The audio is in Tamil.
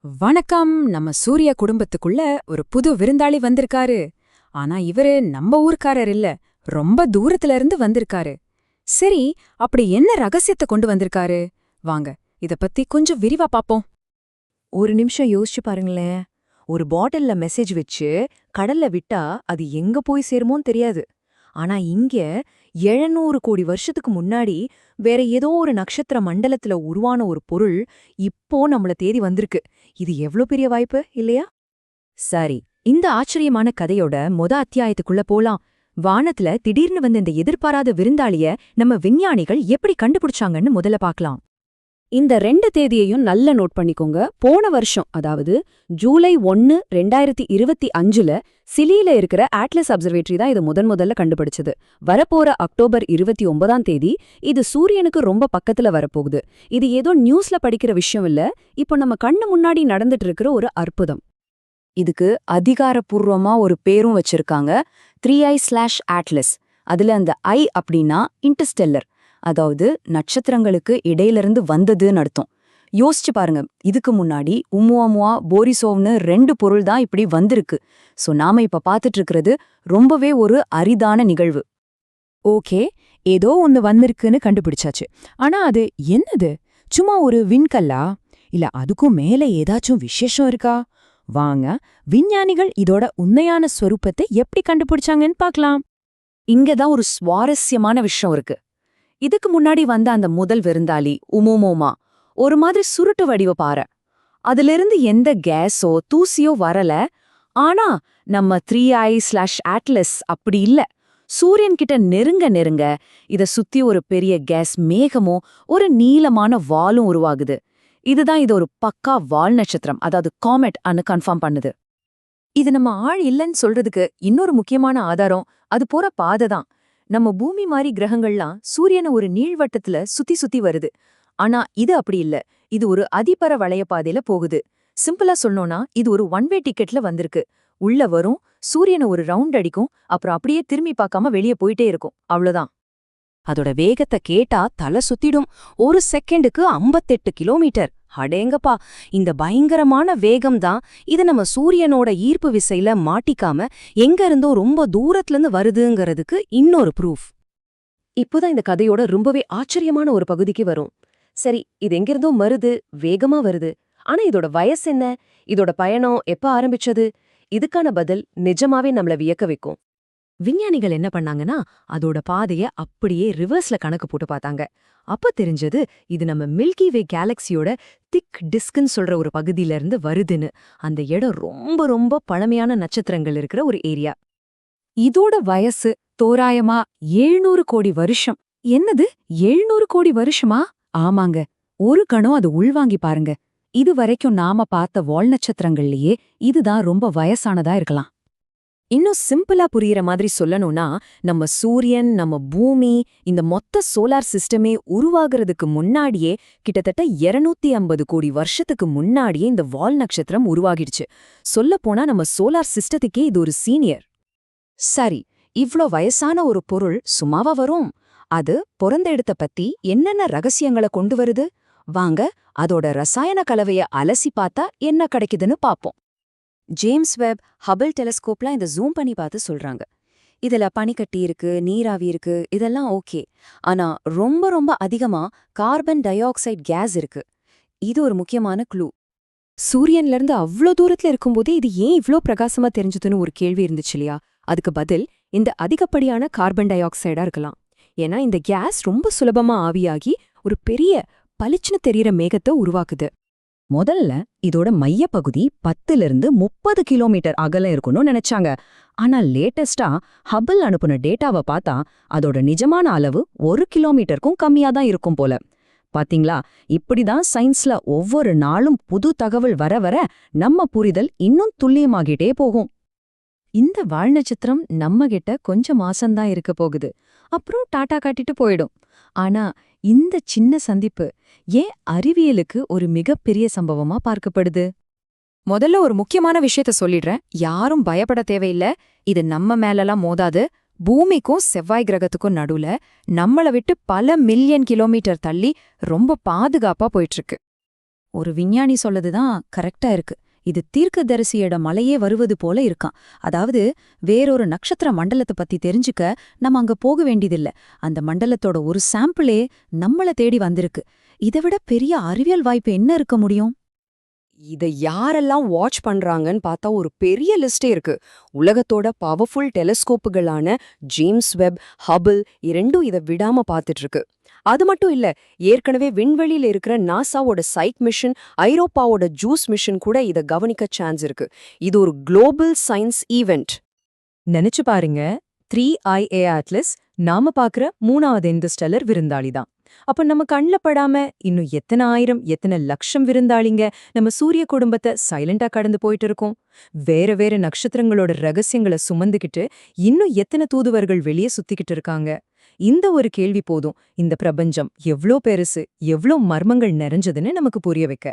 வணக்கம். நம்ம சூர்யா குடும்பத்துக்குள்ள ஒரு புது விருந்தாளி வந்திருக்காரு. ஆனா இவரு நம்ம ஊர்க்காரர் இல்ல, ரொம்ப தூரத்துல இருந்து வந்திருக்காரு. சரி, அப்படி என்ன ரகசியத்தை கொண்டு வந்திருக்காரு? வாங்க, இத பத்தி கொஞ்சம் விரிவா பாப்போம். ஒரு நிமிஷம் யோசிச்சு பாருங்களேன். ஒரு பாட்டில்ல மெசேஜ் வச்சு கடல்ல விட்டா அது எங்க போய் சேருமோன்னு தெரியாது. ஆனா இங்க 700 கோடி வருஷத்துக்கு முன்னாடி வேற ஏதோ ஒரு நட்சத்திர மண்டலத்துல உருவான ஒரு பொருள் இப்போ நம்மள தேடி வந்திருக்கு. இது எவ்ளோ பெரிய வாய்ப்பு இல்லையா? சரி, இந்த ஆச்சரியமான கதையோட அத்தியாயத்துக்குள்ள போலாம். வானத்துல திடீர்னு வந்த இந்த எதிர்பாராத விருந்தாளிய நம்ம விஞ்ஞானிகள் எப்படி கண்டுபிடிச்சாங்கன்னு முதல்ல பார்க்கலாம். இந்த 2 தேதியையும் நல்ல நோட் பண்ணிக்கோங்க. போன வருஷம், அதாவது ஜூலை 1, 2025ல சிலியில இருக்கிற ஆட்லஸ் அப்சர்வேட்டரி தான் இது முதல்ல கண்டுபிடிச்சது. வரப்போற அக்டோபர் 29ஆம் தேதி இது சூரியனுக்கு ரொம்ப பக்கத்துல வரப்போகுது. இது ஏதோ நியூஸ்ல படிக்கிற விஷயம் இல்ல, இப்போ நம்ம கண்ணு முன்னாடி நடந்துட்டு இருக்கிற ஒரு அற்புதம். இதுக்கு அதிகாரப்பூர்வமா ஒரு பேரும் வச்சிருக்காங்க, 3i/Atlas. அதுல அந்த ஐ அப்படின்னா இன்டர்ஸ்டெல்லர், அதாவது நட்சத்திரங்களுக்கு இடையிலிருந்து வந்ததுன்னு அர்த்தம். யோசிச்சு பாருங்க, இதுக்கு முன்னாடி உம்முவமுவா போரிசோவ்னு 2 பொருள் தான் இப்படி வந்திருக்கு. சோ நாம இப்ப பாத்துட்டு இருக்கிறது ரொம்பவே ஒரு அரிதான நிகழ்வு. ஓகே, ஏதோ ஒன்னு வந்திருக்குன்னு கண்டுபிடிச்சாச்சு. ஆனா அது என்னது? சும்மா ஒரு விண்கல்லா? இல்ல அதுக்கும் மேல ஏதாச்சும் விசேஷம் இருக்கா? வாங்க, விஞ்ஞானிகள் இதோட உண்மையான ஸ்வரூபத்தை எப்படி கண்டுபிடிச்சாங்கன்னு பார்க்கலாம். இங்கதான் ஒரு சுவாரஸ்யமான விஷயம் இருக்கு. இதுக்கு முன்னாடி வந்த அந்த முதல் விருந்தாளி உமோமோமா ஒரு மாதிரி சுருட்டு வடிவ பாறை. அதிலிருந்து எந்த கேஸோ தூசியோ வரல. ஆனா நம்ம 3i/Atlas அப்படி இல்ல. சூரியன் கிட்ட நெருங்க நெருங்க இத சுத்தி ஒரு பெரிய கேஸ் மேகமோ ஒரு நீளமான வாலும் உருவாகுது. இதுதான் இது ஒரு பக்கா வால் நட்சத்திரம், அதாவது காமெட் அன்னு கன்ஃபார்ம் பண்ணுது. இது நம்ம ஆள் இல்லைன்னு சொல்றதுக்கு இன்னொரு முக்கியமான ஆதாரம் அது போற பாதை தான். நம்ம பூமி மாதிரி கிரகங்கள்லாம் சூரியனை ஒரு நீள்வட்டத்துல சுத்தி சுத்தி வருது. ஆனா இது அப்படி இல்ல, இது ஒரு அதிபர வளைய பாதையில போகுது. சிம்பிளா சொல்லணும்னா இது ஒரு ஒன்-வே டிக்கெட்ல வந்திருக்கு. உள்ள வரும், சூரியனை ஒரு ரவுண்ட் அடிக்கும், அப்புறம் அப்படியே திரும்பி பார்க்காம வெளியே போயிட்டே இருக்கும். அவ்வளவுதான். அதோட வேகத்தை கேட்டா தலை சுத்திடும். ஒரு செகண்டுக்கு 58 கிலோமீட்டர். அடேங்கப்பா, இந்த பயங்கரமான வேகம்தான் இது நம்ம சூரியனோட ஈர்ப்பு விசையில மாட்டிக்காம எங்க இருந்தோ ரொம்ப தூரத்துல இருந்து வருதுங்கிறதுக்கு இன்னொரு ப்ரூஃப். இப்போதான் இந்த கதையோட ரொம்பவே ஆச்சரியமான ஒரு பகுதிக்கு வரும். சரி, இது எங்கிருந்தோ வருது, வேகமா வருது. ஆனா இதோட வயசு என்ன? இதோட பயணம் எப்ப ஆரம்பிச்சது? இதுக்கான பதில் நிஜமாவே நம்மள வியக்க வைக்கும். விஞ்ஞானிகள் என்ன பண்ணாங்கன்னா, அதோட பாதைய அப்படியே ரிவர்ஸ்ல கணக்கு போட்டு பார்த்தாங்க. அப்ப தெரிஞ்சது இது நம்ம மில்கி வே கேலக்சியோட திக் டிஸ்க்னு சொல்ற ஒரு பகுதியில இருந்து வருதுன்னு. அந்த இடம் ரொம்ப ரொம்ப பழமையான நட்சத்திரங்கள் இருக்கிற ஒரு ஏரியா. இதோட வயசு தோராயமா 700 கோடி வருஷம். என்னது, 700 கோடி வருஷமா? ஆமாங்க, ஒரு கணம் அது உள்வாங்கி பாருங்க. இது வரைக்கும் நாம பார்த்த வால் நட்சத்திரங்கள்லயே இதுதான் ரொம்ப வயசானதா இருக்கலாம். இன்னும் சிம்பிளா புரியுற மாதிரி சொல்லணும்னா, நம்ம சூரியன், நம்ம பூமி, இந்த மொத்த சோலார் சிஸ்டமே உருவாகிறதுக்கு முன்னாடியே கிட்டத்தட்ட 250 கோடி வருஷத்துக்கு முன்னாடியே இந்த வால் நட்சத்திரம் உருவாகிடுச்சு. சொல்லப்போனா நம்ம சோலார் சிஸ்டத்துக்கே இது ஒரு சீனியர். சரி, இவ்ளோ வயசான ஒரு பொருள் சும்மாவா வரும்? அது பொறந்த இடத்த பத்தி என்னென்ன ரகசியங்களை கொண்டு வருது? வாங்க, அதோட ரசாயன கலவைய அலசி பார்த்தா என்ன கிடைக்குதுன்னு பாப்போம். ஜேம்ஸ் வெப், ஹபிள் டெலஸ்கோப்லாம் இதை ஜூம் பண்ணி பார்த்து சொல்றாங்க. இதுல பனிக்கட்டி இருக்கு, நீராவி இருக்கு, இதெல்லாம் ஓகே. ஆனா ரொம்ப ரொம்ப அதிகமா கார்பன் டை ஆக்சைடு கேஸ் இருக்கு. இது ஒரு முக்கியமான க்ளூ. சூரியன்ல இருந்து அவ்ளோ தூரத்துல இருக்கும்போதே இது ஏன் இவ்ளோ பிரகாசமா தெரிஞ்சதுன்னு ஒரு கேள்வி இருந்துச்சு இல்லையா? அதுக்கு பதில் இந்த அதிகப்படியான கார்பன் டை ஆக்சைடா இருக்கலாம். ஏன்னா இந்த கேஸ் ரொம்ப சுலபமா ஆவியாகி ஒரு பெரிய பளிச்சுன்னு தெரியற மேகத்தை உருவாக்குது. முதல்ல இதோட மையப்பகுதி 10லிருந்து 30 கிலோமீட்டர் அகலம் இருக்கணும்னு நினைச்சாங்க. ஆனா லேட்டஸ்டா ஹபிள் அனுப்புன டேட்டாவை பார்த்தா அதோட நிஜமான அளவு 1 கிலோமீட்டருக்கும் கம்மியா தான் இருக்கும் போல. பாத்தீங்களா, இப்படிதான் சயின்ஸ்ல ஒவ்வொரு நாளும் புது தகவல் வர வர நம்ம புரிதல் இன்னும் துல்லியமாகிட்டே போகும். இந்த வால் நட்சத்திரம் நம்ம கிட்ட கொஞ்சம் மாசம்தான் இருக்க போகுது, அப்புறம் டாடா காட்டிட்டு போயிடும். ஆனா இந்த சின்ன சந்திப்பு ஏன் அறிவியலுக்கு ஒரு மிகப்பெரிய சம்பவமா பார்க்கப்படுது? முதல்ல ஒரு முக்கியமான விஷயத்த சொல்லிடுறேன், யாரும் பயப்பட தேவையில்ல. இது நம்ம மேலலாம் மோதாது. பூமிக்கும் செவ்வாய் கிரகத்துக்கும் நடுவுல நம்மள விட்டு பல மில்லியன் கிலோமீட்டர் தள்ளி ரொம்ப பாதுகாப்பா போயிட்டு இருக்கு. ஒரு விஞ்ஞானி சொல்லதுதான் கரெக்டா இருக்கு. இது தீர்க்கதரிசியோட மலையே வருவது போல இருக்காம். அதாவது வேறொரு நட்சத்திர மண்டலத்தை பத்தி தெரிஞ்சுக்க நம்ம அங்க போக வேண்டியதில்ல. அந்த மண்டலத்தோட ஒரு சாம்பிளே நம்மள தேடி வந்திருக்கு. இதை விட பெரிய அறிவியல் வாய்ப்பு என்ன இருக்க முடியும்? இதை யாரெல்லாம் வாட்ச் பண்றாங்கன்னு பார்த்தா ஒரு பெரிய லிஸ்டே இருக்கு. உலகத்தோட பவர்ஃபுல் டெலிஸ்கோப்புகளான ஜேம்ஸ் வெப், ஹபிள் இரண்டும் இதை விடாம பார்த்துட்டு இருக்கு. அது மட்டும் இல்ல, ஏற்கனவே விண்வெளியில இருக்கிற நாசாவோட சைட் மிஷன், ஐரோப்பாவோட ஜூஸ் மிஷன் கூட இதை கவனிக்க சான்ஸ் இருக்கு. இது ஒரு குளோபல் சயின்ஸ் ஈவெண்ட். நினைச்சு பாருங்க, 3IA அட்லஸ் நாம பாக்குற 3வது இன்டர்ஸ்டெல்லர் விருந்தாளி தான். அப்ப நம்ம கண்ல படாம இன்னும் எத்தனை ஆயிரம் எத்தனை லட்சம் விருந்தாளிங்க நம்ம சூரிய குடும்பத்தை சைலண்டா கடந்து போயிட்டு இருக்கோம். வேற வேற நட்சத்திரங்களோட ரகசியங்களை சுமந்துக்கிட்டு இன்னும் எத்தனை தூதுவர்கள் வெளியே சுத்திக்கிட்டு இருக்காங்க. இந்த ஒரு கேள்வி போதும் இந்த பிரபஞ்சம் எவ்ளோ பெருசு, எவ்ளோ மர்மங்கள் நிறைஞ்சதுன்னு நமக்கு புரிய வைக்க.